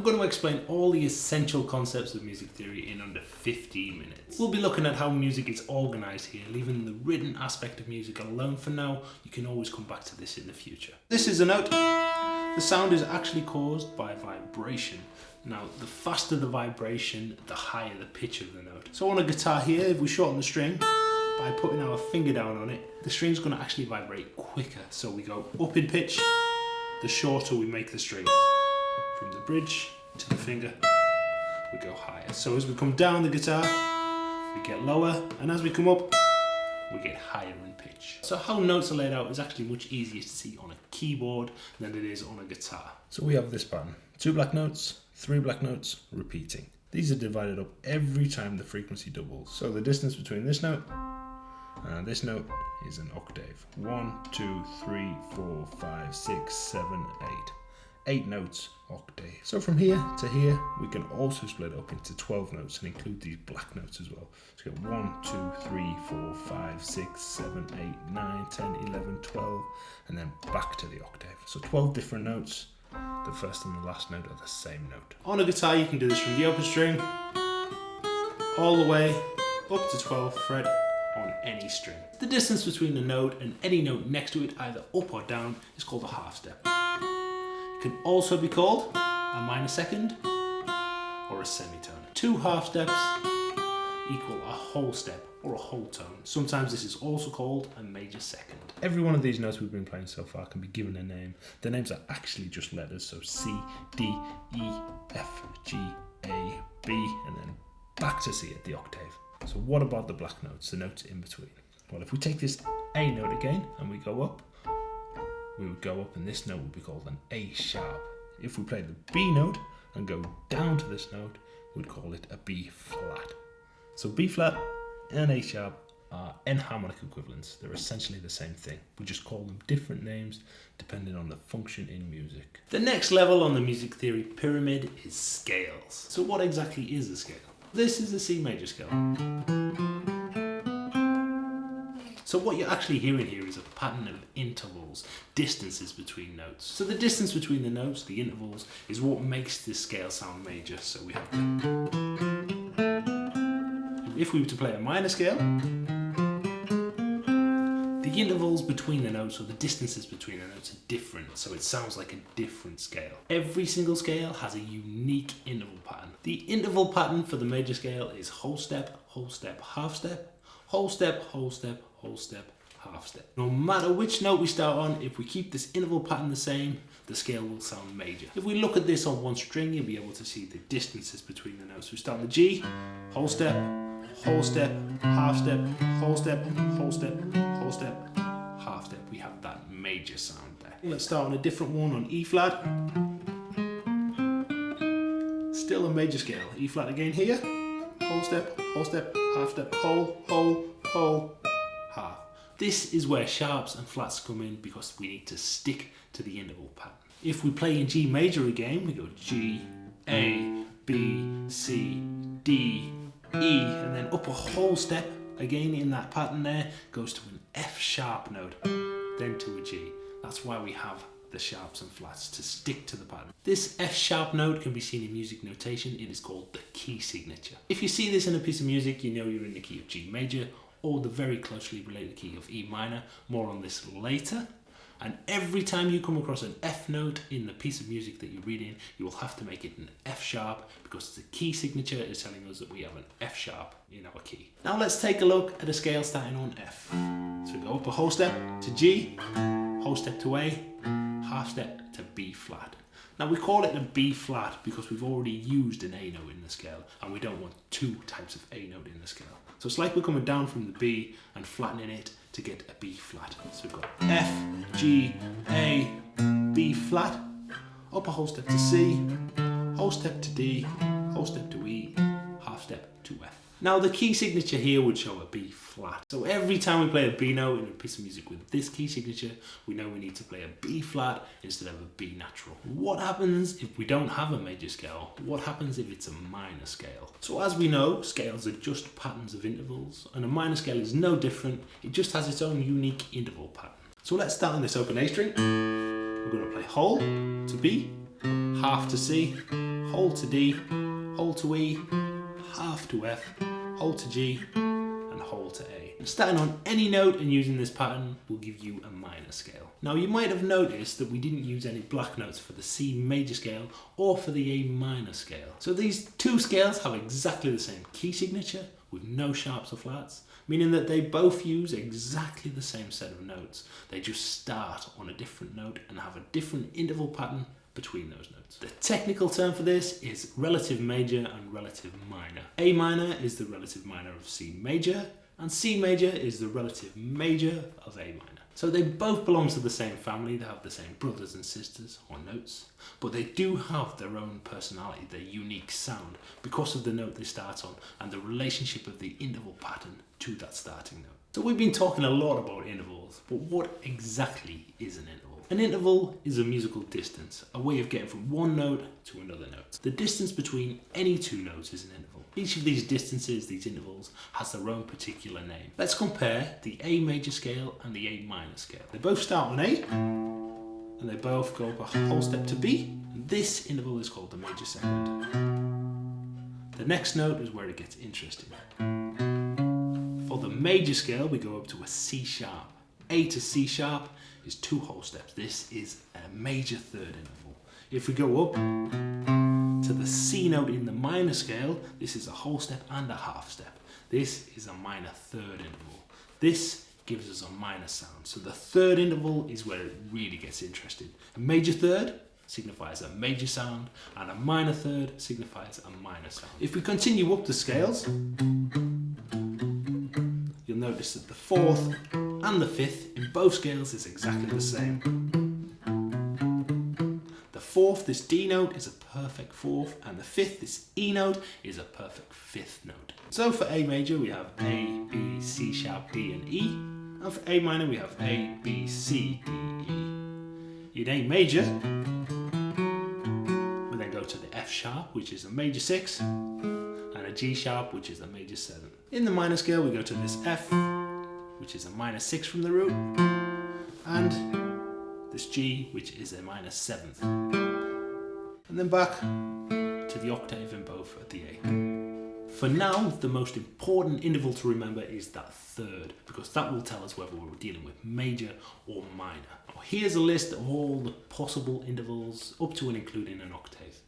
I'm going to explain all the essential concepts of music theory in under 15 minutes. We'll be looking at how music is organised here, leaving the written aspect of music alone for now. You can always come back to this in the future. This is a note. The sound is actually caused by vibration. Now, the faster the vibration, the higher the pitch of the note. So on a guitar here, if we shorten the string, by putting our finger down on it, the string's going to actually vibrate quicker. So we go up in pitch, the shorter we make the string. From the bridge to the finger, we go higher. So as we come down the guitar, we get lower, and as we come up, we get higher in pitch. So how notes are laid out is actually much easier to see on a keyboard than it is on a guitar. So we have this pattern. 2 black notes, 3 black notes, repeating. These are divided up every time the frequency doubles. So the distance between this note and this note is an octave. 1, 2, 3, 4, 5, 6, 7, 8. 8 notes, octave. So from here to here, we can also split it up into 12 notes and include these black notes as well. So you get 1, 2, 3, 4, 5, 6, 7, 8, 9, 10, 11, 12, and then back to the octave. So 12 different notes. The first and the last note are the same note. On a guitar, you can do this from the open string all the way up to 12th fret on any string. The distance between the note and any note next to it, either up or down, is called a half step. It can also be called a minor second or a semitone. 2 half steps equal a whole step or a whole tone. Sometimes this is also called a major second. Every one of these notes we've been playing so far can be given a name. The names are actually just letters, so C, D, E, F, G, A, B, and then back to C at the octave. So what about the black notes, the notes in between? Well, if we take this A note again and we go up, we would go up and this note would be called an A sharp. If we play the B note and go down to this note, we'd call it a B flat. So B flat and A sharp are enharmonic equivalents. They're essentially the same thing. We just call them different names depending on the function in music. The next level on the music theory pyramid is scales. So what exactly is a scale? This is the C major scale. So what you're actually hearing here is a pattern of intervals, distances between notes. So the distance between the notes, the intervals, is what makes this scale sound major. So we have if we were to play a minor scale, the intervals between the notes, or the distances between the notes, are different, so it sounds like a different scale. Every single scale has a unique interval pattern. The interval pattern for the major scale is whole step, half step, whole step, whole step, whole step, half step. No matter which note we start on, if we keep this interval pattern the same, the scale will sound major. If we look at this on one string, you'll be able to see the distances between the notes. We start on the G, whole step, half step, whole step, whole step, whole step, half step. We have that major sound there. Let's start on a different one on E flat. Still a major scale. E flat again here. Whole step, half step, whole, half. This is where sharps and flats come in because we need to stick to the interval pattern. If we play in G major again, we go G, A, B, C, D, E, and then up a whole step again in that pattern there, goes to an F sharp note, then to a G. That's why we have the sharps and flats, to stick to the pattern. This F sharp note can be seen in music notation. It is called the key signature. If you see this in a piece of music, you know you're in the key of G major or the very closely related key of E minor. More on this later. And every time you come across an F note in the piece of music that you're reading, you will have to make it an F sharp because the key signature is telling us that we have an F sharp in our key. Now let's take a look at a scale starting on F. So we go up a whole step to G, whole step to A, half step to B flat. Now we call it a B flat because we've already used an A note in the scale and we don't want 2 types of A note in the scale. So it's like we're coming down from the B and flattening it to get a B flat. So we've got F, G, A, B flat, up a whole step to C, whole step to D, whole step to E, half step to F. Now the key signature here would show a B flat. So every time we play a B note in a piece of music with this key signature, we know we need to play a B flat instead of a B natural. What happens if we don't have a major scale? What happens if it's a minor scale? So as we know, scales are just patterns of intervals, and a minor scale is no different. It just has its own unique interval pattern. So let's start on this open A string. We're going to play whole to B, half to C, whole to D, whole to E, half to F, whole to G, and whole to A. Starting on any note and using this pattern will give you a minor scale. Now you might have noticed that we didn't use any black notes for the C major scale or for the A minor scale. So these two scales have exactly the same key signature with no sharps or flats, meaning that they both use exactly the same set of notes. They just start on a different note and have a different interval pattern between those notes. The technical term for this is relative major and relative minor. A minor is the relative minor of C major, and C major is the relative major of A minor. So they both belong to the same family, they have the same brothers and sisters or notes, but they do have their own personality, their unique sound, because of the note they start on and the relationship of the interval pattern to that starting note. So we've been talking a lot about intervals, but what exactly is an interval? An interval is a musical distance, a way of getting from one note to another note. The distance between any two notes is an interval. Each of these distances, these intervals, has their own particular name. Let's compare the A major scale and the A minor scale. They both start on A, and they both go up a whole step to B. And this interval is called the major second. The next note is where it gets interesting. For the major scale, we go up to a C sharp. A to C sharp is 2 whole steps. This is a major third interval. If we go up to the C note in the minor scale, this is a whole step and a half step. This is a minor third interval. This gives us a minor sound. So the third interval is where it really gets interesting. A major third signifies a major sound, and a minor third signifies a minor sound. If we continue up the scales, you'll notice that the fourth and the fifth in both scales is exactly the same. The fourth, this D note, is a perfect fourth, and the fifth, this E note, is a perfect fifth note. So for A major we have A, B, C sharp, D and E, and for A minor we have A, B, C, D, E. In A major we then go to the F sharp, which is a major 6, and a G sharp, which is a major 7. In the minor scale we go to this F, which is a minor 6 from the root, and this G, which is a minor 7th. And then back to the octave in both at the A. For now, the most important interval to remember is that third, because that will tell us whether we're dealing with major or minor. Now, here's a list of all the possible intervals up to and including an octave.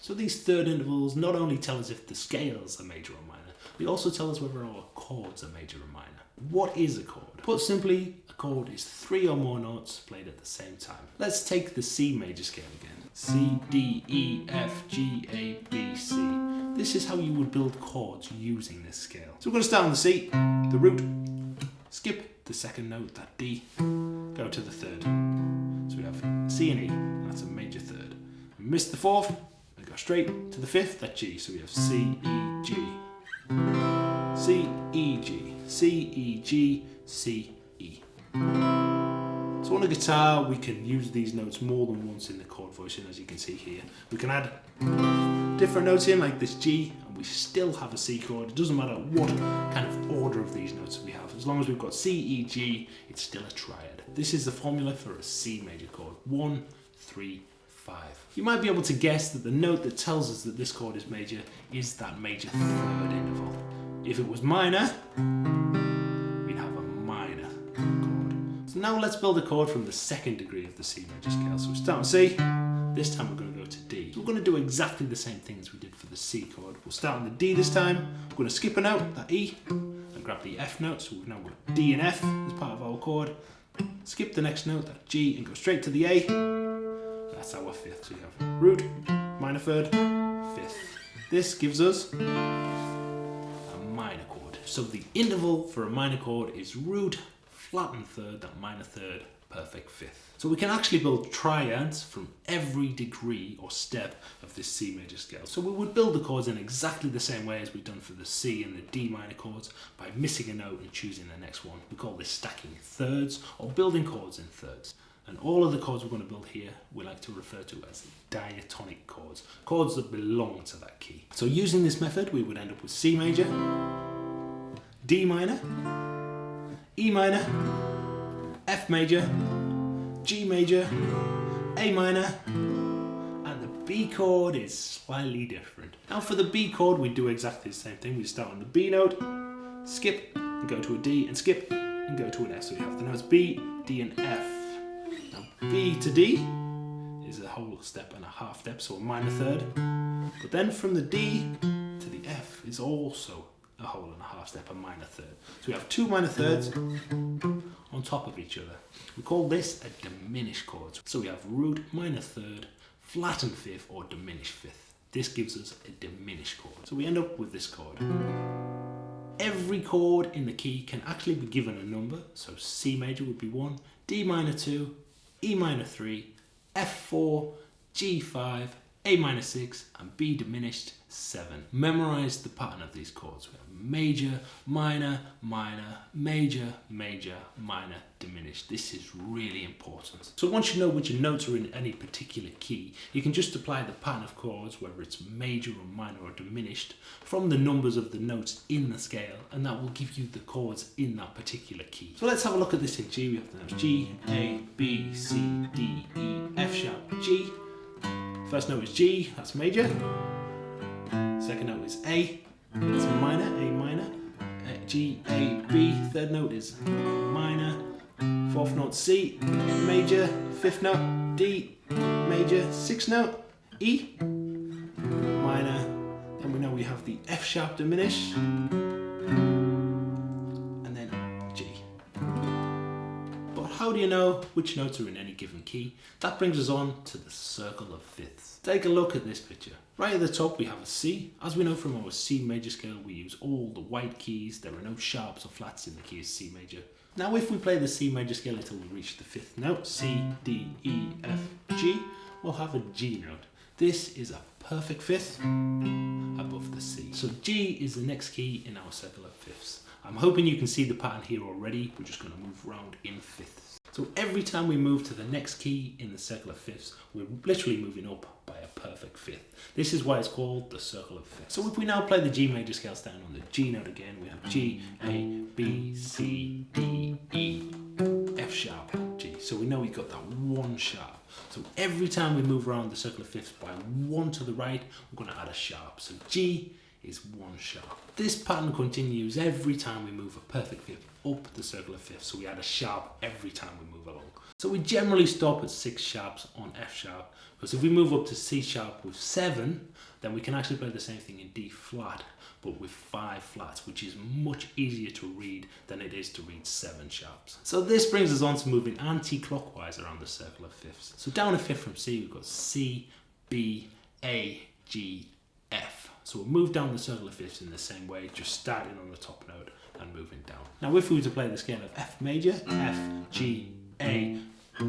So these third intervals not only tell us if the scales are major or minor, they also tell us whether our chords are major or minor. What is a chord? Put simply, a chord is 3 or more notes played at the same time. Let's take the C major scale again. C, D, E, F, G, A, B, C. This is how you would build chords using this scale. So we're going to start on the C, the root, skip the second note, that D, go to the third. So we have C and E, that's a major third. We miss the fourth, we go straight to the fifth, that G. So we have C, E, G. C, E, G, C, E, G, C, E. So on a guitar we can use these notes more than once in the chord voicing, as you can see here. We can add different notes in like this G and we still have a C chord. It doesn't matter what kind of order of these notes we have. As long as we've got C, E, G, it's still a triad. This is the formula for a C major chord. 1, 3, 5. You might be able to guess that the note that tells us that this chord is major is that major third interval. If it was minor, we'd have a minor chord. So now let's build a chord from the second degree of the C major scale. So we start on C, this time we're going to go to D. So we're going to do exactly the same thing as we did for the C chord. We'll start on the D this time, we're going to skip a note, that E, and grab the F note. So we've now got D and F as part of our chord. Skip the next note, that G, and go straight to the A. That's our fifth. So you have root, minor third, fifth. This gives us a minor chord. So the interval for a minor chord is root, flattened third, that minor third, perfect fifth. So we can actually build triads from every degree or step of this C major scale. So we would build the chords in exactly the same way as we've done for the C and the D minor chords by missing a note and choosing the next one. We call this stacking thirds or building chords in thirds. And all of the chords we're going to build here we like to refer to as diatonic chords, chords that belong to that key. So using this method we would end up with C major, D minor, E minor, F major, G major, A minor, B chord is slightly different. Now for the B chord, we do exactly the same thing. We start on the B note, skip, and go to a D, and skip, and go to an F. So we have the notes B, D, and F. Now B to D is a whole step and a half step, so a minor third. But then from the D to the F is also a whole and a half step, a minor third. So we have two minor thirds on top of each other. We call this a diminished chord. So we have root, minor third, flattened fifth, or diminished fifth. This gives us a diminished chord. So we end up with this chord. Every chord in the key can actually be given a number. So C major would be 1, D minor 2, E minor 3, F4, G5, A minor 6, and B diminished 7. Memorize the pattern of these chords. We have major, minor, minor, major, major, minor, diminished. This is really important. So once you know which notes are in any particular key, you can just apply the pattern of chords, whether it's major or minor or diminished, from the numbers of the notes in the scale, and that will give you the chords in that particular key. So let's have a look at this in G. We have the notes G, A, B, C, D, E, F sharp, G. First note is G, that's major. Second note is A, that's minor, A minor. G, A, B. Third note is minor. Fourth note C, major. Fifth note D, major. Sixth note E, minor. Then we know we have the F sharp diminished. And then G. But how do you know which notes are in any given key? That brings us on to the circle of fifths. Take a look at this picture. Right at the top we have a C. As we know from our C major scale, we use all the white keys. There are no sharps or flats in the key of C major. Now if we play the C major scale until we reach the fifth note, C, D, E, F, G, we'll have a G note. This is a perfect fifth above the C. So G is the next key in our circle of fifths. I'm hoping you can see the pattern here already. We're just going to move around in fifths. So every time we move to the next key in the circle of fifths, we're literally moving up by a perfect fifth. This is why it's called the circle of fifths. So if we now play the G major scale down on the G note again, we have G, A, B, C, D, E, F sharp, G. So we know we've got that one sharp. So every time we move around the circle of fifths by one to the right, we're going to add a sharp. So G is one sharp. This pattern continues every time we move a perfect fifth up the circle of fifths, so we add a sharp every time we move along. So we generally stop at 6 sharps on F sharp, because if we move up to C sharp with 7, then we can actually play the same thing in D flat, but with 5 flats, which is much easier to read than it is to read 7 sharps. So this brings us on to moving anti-clockwise around the circle of fifths. So down a fifth from C, we've got C, B, A, G, F. So we'll move down the circle of fifths in the same way, just starting on the top note and moving down. Now if we were to play the scale of F major, F, G, A,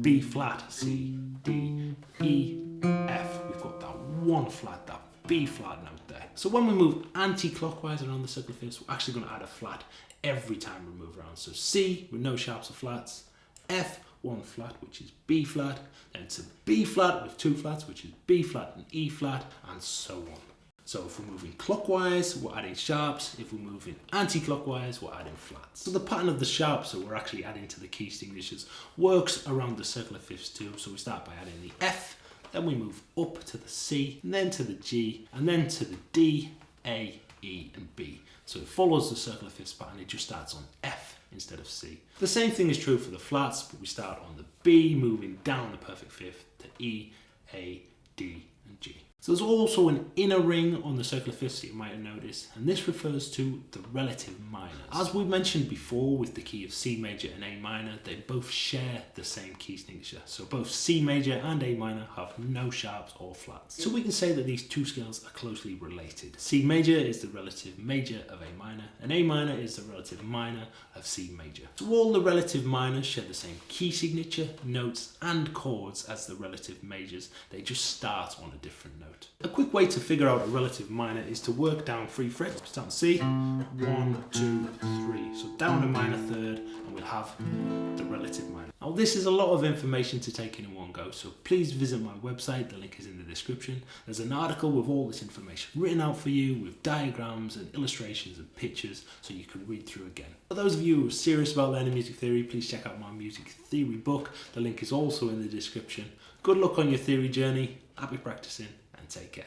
B flat, C, D, E, F, we've got that one flat, that B flat note there. So when we move anti-clockwise around the circle of fifths, we're actually going to add a flat every time we move around. So C with no sharps or flats, F, one flat, which is B flat, then to B flat with 2 flats, which is B flat and E flat, and so on. So if we're moving clockwise, we're adding sharps. If we're moving anti-clockwise, we're adding flats. So the pattern of the sharps that we're actually adding to the key distinguishers works around the circle of fifths too. So we start by adding the F, then we move up to the C, and then to the G, and then to the D, A, E, and B. So it follows the circle of fifths pattern, it just starts on F instead of C. The same thing is true for the flats, but we start on the B, moving down the perfect fifth to E, A, D, and G. So there's also an inner ring on the circle of fifths that you might have noticed, and this refers to the relative minors. As we mentioned before with the key of C major and A minor, they both share the same key signature. So both C major and A minor have no sharps or flats. So we can say that these two scales are closely related. C major is the relative major of A minor, and A minor is the relative minor of C major. So all the relative minors share the same key signature, notes, and chords as the relative majors. They just start on a different note. A quick way to figure out a relative minor is to work down 3 frets. Start on C, 1, 2, 3. So down a minor third, and we'll have the relative minor. Now this is a lot of information to take in one go, so please visit my website, the link is in the description. There's an article with all this information written out for you with diagrams and illustrations and pictures so you can read through again. For those of you who are serious about learning music theory, please check out my music theory book. The link is also in the description. Good luck on your theory journey. Happy practicing. Take care.